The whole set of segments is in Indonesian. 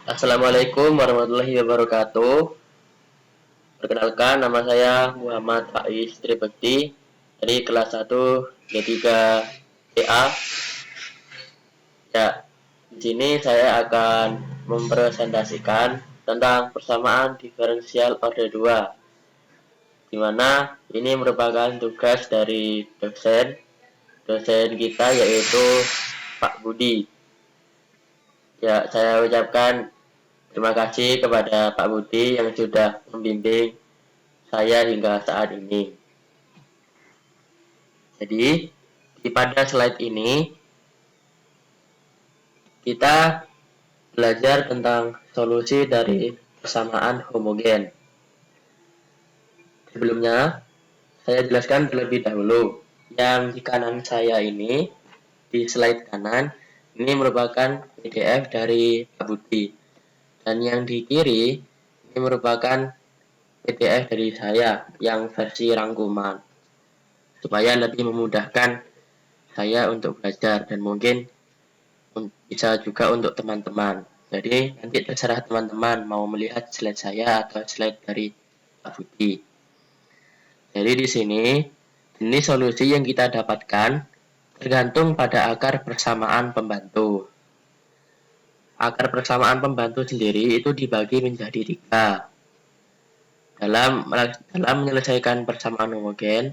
Assalamualaikum warahmatullahi wabarakatuh. Perkenalkan, nama saya Muhammad Faiz Tribekti dari kelas 1 D3 EA. Ya, di sini saya akan mempresentasikan tentang persamaan diferensial order 2, di mana ini merupakan tugas dari dosen kita yaitu Pak Budi. Ya, saya ucapkan terima kasih kepada Pak Budi yang sudah membimbing saya hingga saat ini. Jadi, pada slide ini kita belajar tentang solusi dari persamaan homogen. Sebelumnya, saya jelaskan terlebih dahulu. Yang di kanan saya ini, di slide kanan, ini merupakan PDF dari Pak Budi. Dan yang di kiri, ini merupakan PDF dari saya yang versi rangkuman, supaya lebih memudahkan saya untuk belajar dan mungkin bisa juga untuk teman-teman. Jadi nanti terserah teman-teman mau melihat slide saya atau slide dari Pak Budi. Jadi di sini ini solusi yang kita dapatkan tergantung pada akar persamaan pembantu. Akar persamaan pembantu sendiri itu dibagi menjadi 3. Dalam menyelesaikan persamaan homogen,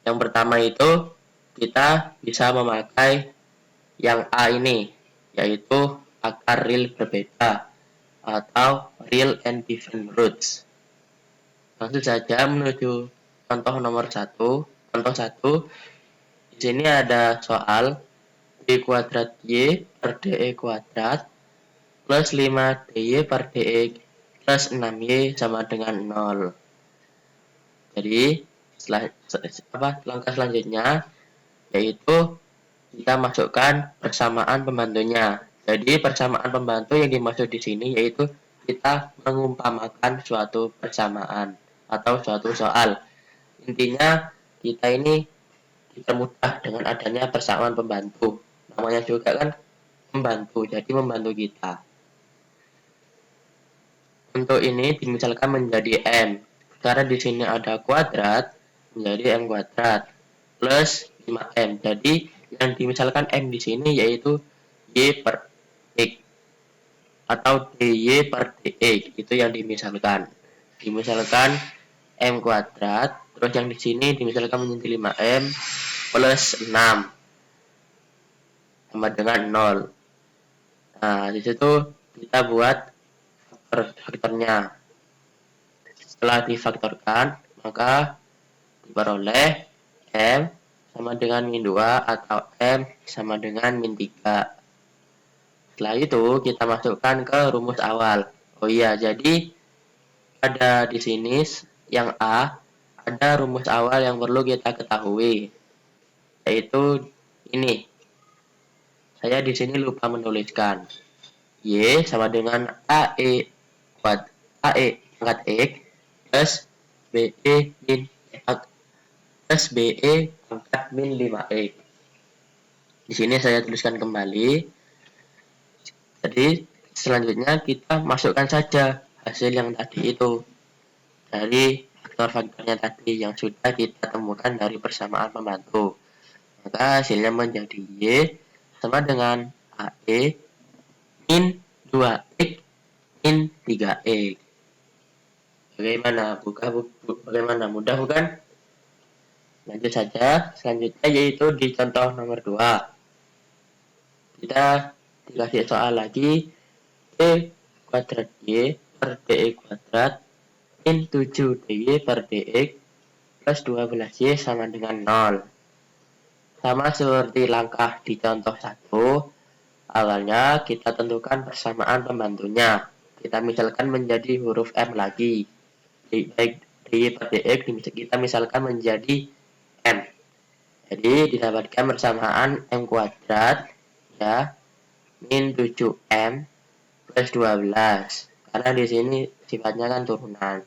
yang pertama itu kita bisa memakai yang A ini, yaitu akar real berbeda atau real and different roots. Langsung saja menuju contoh nomor 1. Contoh 1, di sini ada soal D kuadrat Y per DE kuadrat plus 5DY per DE plus 6Y sama dengan 0. Jadi, langkah selanjutnya yaitu kita masukkan persamaan pembantunya. Jadi persamaan pembantu yang dimaksud di sini yaitu kita mengumpamakan suatu persamaan atau suatu soal. Intinya kita ini dipermudah dengan adanya persamaan pembantu. Namanya juga kan membantu, jadi membantu kita. Untuk ini dimisalkan menjadi M. Karena di sini ada kuadrat, menjadi M kuadrat plus 5M. Jadi yang dimisalkan M di sini yaitu Y per X atau DY per DX, itu yang dimisalkan. Dimisalkan M kuadrat, terus yang di sini dimisalkan menjadi 5M plus 6 sama dengan 0. Nah, di situ kita buat faktornya. Setelah difaktorkan, maka diperoleh M sama dengan min 2 atau M sama dengan min 3. Setelah itu kita masukkan ke rumus awal. Oh iya, jadi ada di sini yang A, ada rumus awal yang perlu kita ketahui, yaitu ini. Saya di sini lupa menuliskan. Y sama dengan AE pangkat X plus BE pangkat min 5X. Di sini saya tuliskan kembali. Jadi selanjutnya kita masukkan saja hasil yang tadi itu dari faktor-faktornya tadi yang sudah kita temukan dari persamaan pembantu. Maka hasilnya menjadi Y sama dengan AE min 2X min 3X. Bagaimana? Mudah bukan? Lanjut saja. Selanjutnya yaitu di contoh nomor 2. Kita dikasih soal lagi. D kuadrat Y per DE kuadrat min 7DY per DX plus 12Y sama dengan 0. Sama seperti langkah di contoh 1, awalnya kita tentukan persamaan pembantunya. Kita misalkan menjadi huruf M lagi. Baik DY per DX kita misalkan menjadi M. Jadi didapatkan persamaan M kuadrat ya min 7M plus 12. Karena di sini sifatnya kan turunan.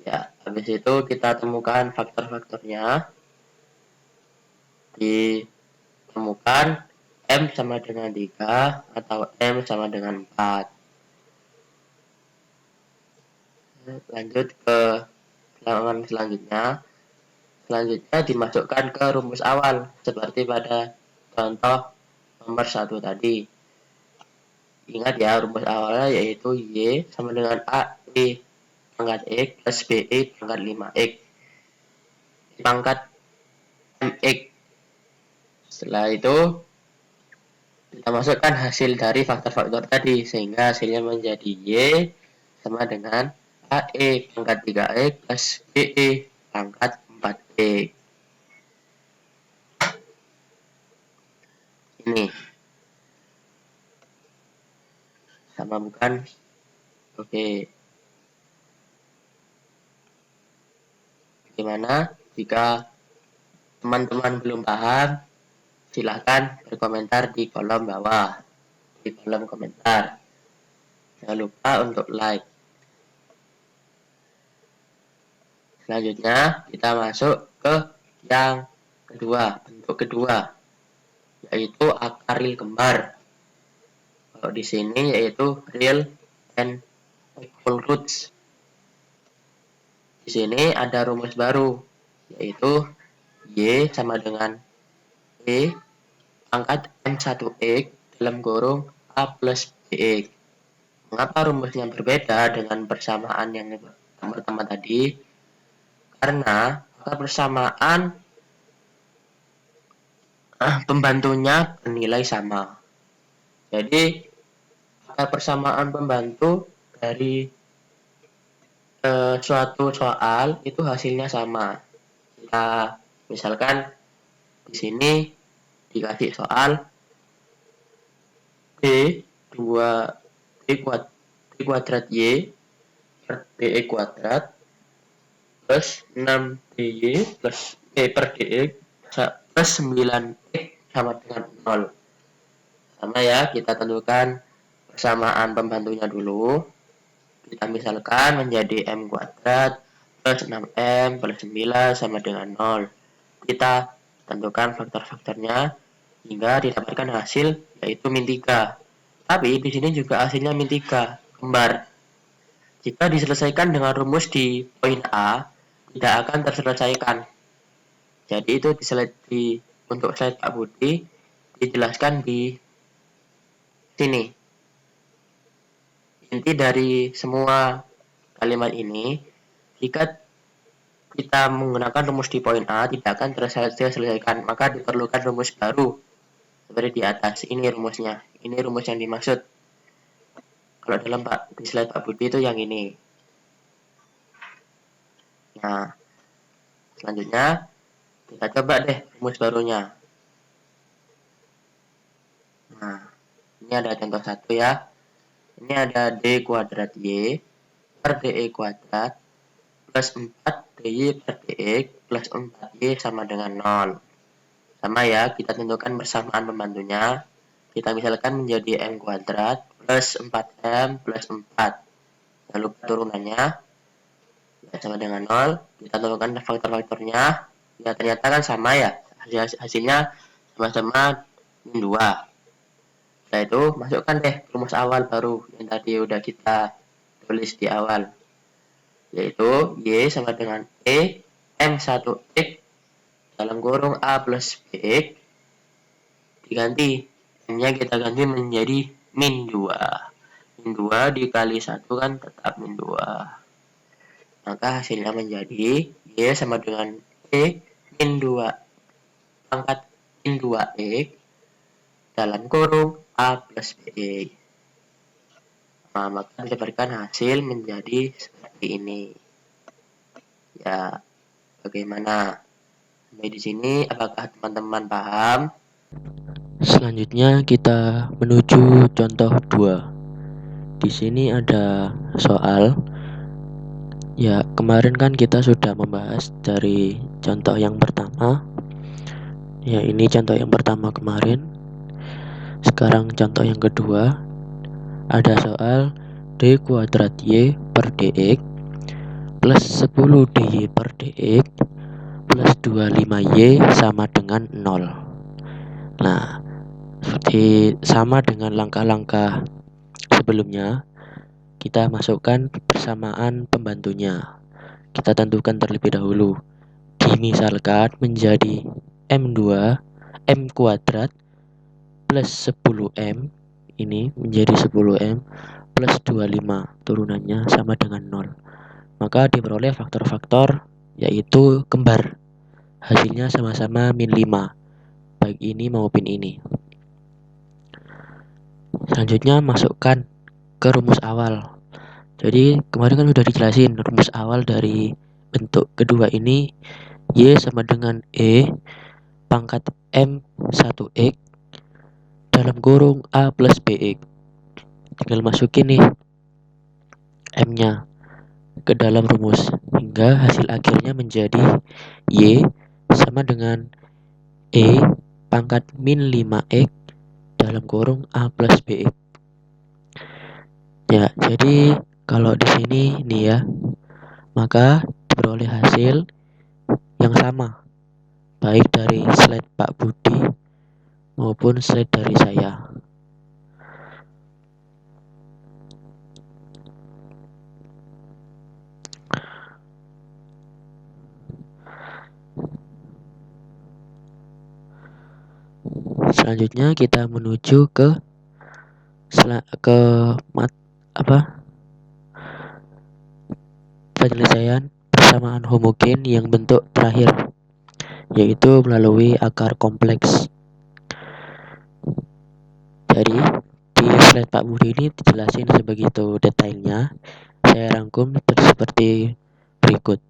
Ya, habis itu kita temukan faktor-faktornya. Ditemukan M sama dengan 3 atau M sama dengan 4. Lanjut ke halaman selanjutnya. Selanjutnya dimasukkan ke rumus awal seperti pada contoh nomor 1 tadi. Ingat ya, rumus awalnya yaitu Y sama dengan AE pangkat X plus BE pangkat 5X pangkat MX. Setelah itu kita masukkan hasil dari faktor-faktor tadi sehingga hasilnya menjadi Y sama dengan AE pangkat 3X plus BE pangkat 4X. Ini sama bukan? Oke. Bagaimana jika teman-teman belum paham? Silahkan berkomentar di kolom bawah, di kolom komentar. Jangan lupa untuk like. Selanjutnya kita masuk ke yang kedua, bentuk kedua, yaitu akar real kembar. Kalau di sini yaitu real and equal roots. Di sini ada rumus baru, yaitu Y sama dengan E pangkat M1X dalam kurung A plus BX. Mengapa rumusnya berbeda dengan persamaan yang pertama tadi? Karena persamaan pembantunya bernilai sama. Jadi persamaan pembantu dari suatu soal itu hasilnya sama. Kita misalkan di sini dikasih soal D kuadrat Y per DE kuadrat plus 6DY plus E per DX plus 9X sama dengan 0. Sama ya, kita tentukan persamaan pembantunya dulu. Kita misalkan menjadi M kuadrat plus 6M plus 9 sama dengan 0. Kita tentukan faktor-faktornya hingga didapatkan hasil yaitu min 3. Tapi di sini juga hasilnya min 3, kembar. Jika diselesaikan dengan rumus di poin A, tidak akan terselesaikan. Jadi itu untuk slide Pak Budi dijelaskan di sini. Inti dari semua kalimat ini, jika kita menggunakan rumus di poin A tidak akan terselesaikan, maka diperlukan rumus baru seperti di atas. Ini rumusnya, ini rumus yang dimaksud. Kalau dalam di slide Pak Budi itu yang ini. Nah, selanjutnya kita coba deh rumus barunya. Nah, ini ada contoh satu ya. Ini ada D kuadrat Y per DE kuadrat plus 4DY per DX plus 4Y sama dengan 0. Sama ya, kita tentukan persamaan pembantunya. Kita misalkan menjadi M kuadrat plus 4M plus 4. Jangan lupa turunannya. Ya, sama dengan 0. Kita tentukan faktor-faktornya. Ya, ternyata kan sama ya. Hasilnya sama-sama min 2. Setelah itu, masukkan deh rumus awal baru yang tadi udah kita tulis di awal. Yaitu Y sama dengan E M1X dalam kurung A plus BX diganti. M-nya kita ganti menjadi min 2. Min 2 dikali 1 kan tetap min 2. Maka hasilnya menjadi Y sama dengan E min 2 pangkat min 2X dalam kurung A plus BX. Nah, maka didapatkan hasil menjadi seperti ini. Ya, bagaimana? Sampai di sini, apakah teman-teman paham? Selanjutnya kita menuju contoh 2. Di sini ada soal. Ya, kemarin kan kita sudah membahas dari contoh yang pertama. Ya, ini contoh yang pertama kemarin. Sekarang contoh yang kedua. Ada soal D kuadrat Y per DX plus 10 DY per DX plus 25Y sama dengan 0. Nah, Seperti sama dengan langkah-langkah sebelumnya, kita masukkan persamaan pembantunya. Kita tentukan terlebih dahulu. Dimisalkan menjadi M2 M kuadrat plus 10M, ini menjadi 10M plus 25, turunannya sama dengan 0. Maka diperoleh faktor-faktor yaitu kembar. Hasilnya sama-sama min 5, baik ini maupun ini. Selanjutnya masukkan ke rumus awal. Jadi kemarin kan sudah dijelasin rumus awal dari bentuk kedua ini, Y sama dengan E pangkat M1X dalam kurung A plus BX. Tinggal masukin nih M-nya ke dalam rumus hingga hasil akhirnya menjadi Y sama dengan E pangkat min 5X dalam kurung A plus BX. Ya, jadi kalau di sini nih ya, maka diperoleh hasil yang sama baik dari slide Pak Budi maupun slide dari saya. Selanjutnya kita menuju ke penyelesaian persamaan homogen yang bentuk terakhir, yaitu melalui akar kompleks. Jadi di slide Pak Budi ini dijelasin sebegitu detailnya. Saya rangkum seperti berikut.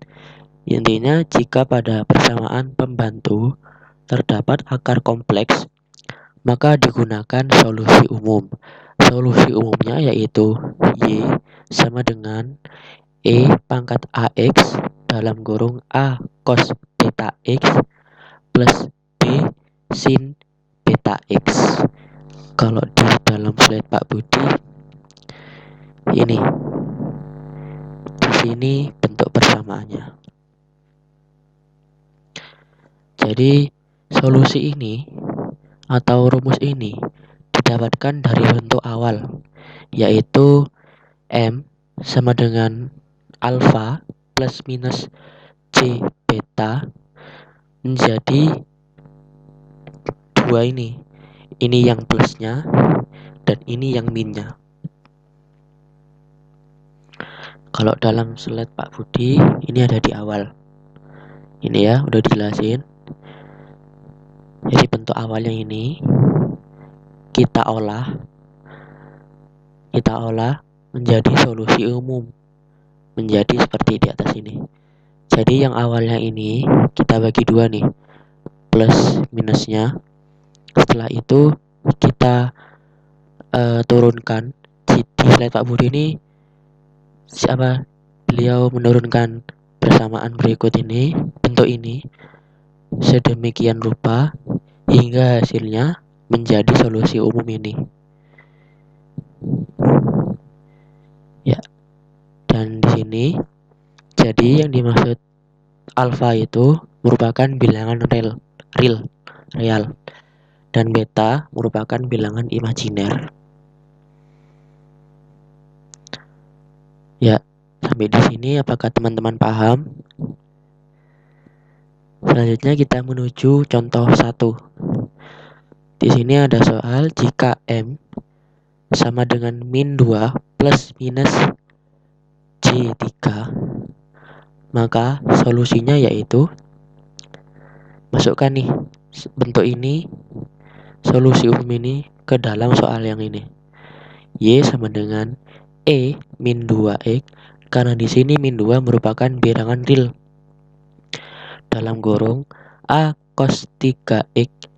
Intinya, jika pada persamaan pembantu terdapat akar kompleks, maka digunakan solusi umum. Solusi umumnya yaitu Y sama dengan E pangkat AX dalam kurung A cos theta X plus B sin beta X. Kalau di dalam slide Pak Budi ini, di sini bentuk persamaannya. Jadi solusi ini atau rumus ini didapatkan dari bentuk awal, yaitu M sama dengan alfa plus minus C beta menjadi dua ini yang plusnya dan ini yang minnya. Kalau dalam slide Pak Budi ini ada di awal, ini ya udah dijelasin. Jadi bentuk awalnya ini kita olah menjadi solusi umum, menjadi seperti di atas ini. Jadi yang awalnya ini kita bagi dua nih, plus minusnya. Setelah itu kita turunkan di slide Pak Budi ini beliau menurunkan persamaan berikut ini, bentuk ini sedemikian rupa hingga hasilnya menjadi solusi umum ini. Ya. Dan di sini jadi yang dimaksud alfa itu merupakan bilangan real dan beta merupakan bilangan imajiner. Ya, sampai di sini apakah teman-teman paham? Selanjutnya kita menuju contoh 1. Di sini ada soal jika M sama dengan min 2 plus minus J3, maka solusinya yaitu masukkan nih bentuk ini, solusi umum ini ke dalam soal yang ini. Y sama dengan E min 2X, karena di sini min 2 merupakan bilangan real dalam kurung A cos 3X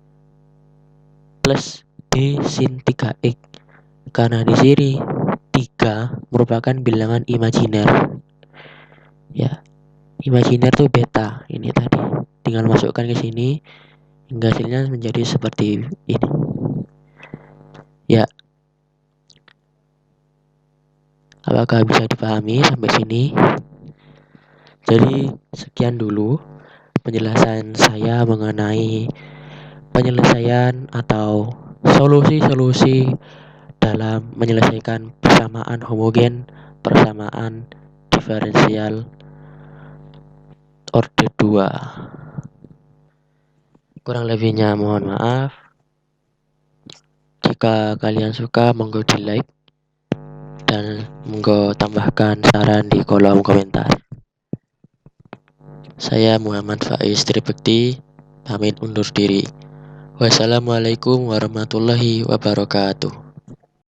plus B sin 3X, karena di sini 3 merupakan bilangan imajiner. Ya, imajiner tuh beta ini tadi. Tinggal masukkan ke sini hingga hasilnya menjadi seperti ini. Ya. Apakah bisa dipahami sampai sini? Jadi sekian dulu penjelasan saya mengenai penyelesaian atau solusi-solusi dalam menyelesaikan persamaan homogen, persamaan diferensial order 2. Kurang lebihnya mohon maaf. Jika kalian suka, monggo di like dan monggo tambahkan saran di kolom komentar. Saya Muhammad Faiz Tribekti, pamit undur diri. Wassalamualaikum warahmatullahi wabarakatuh.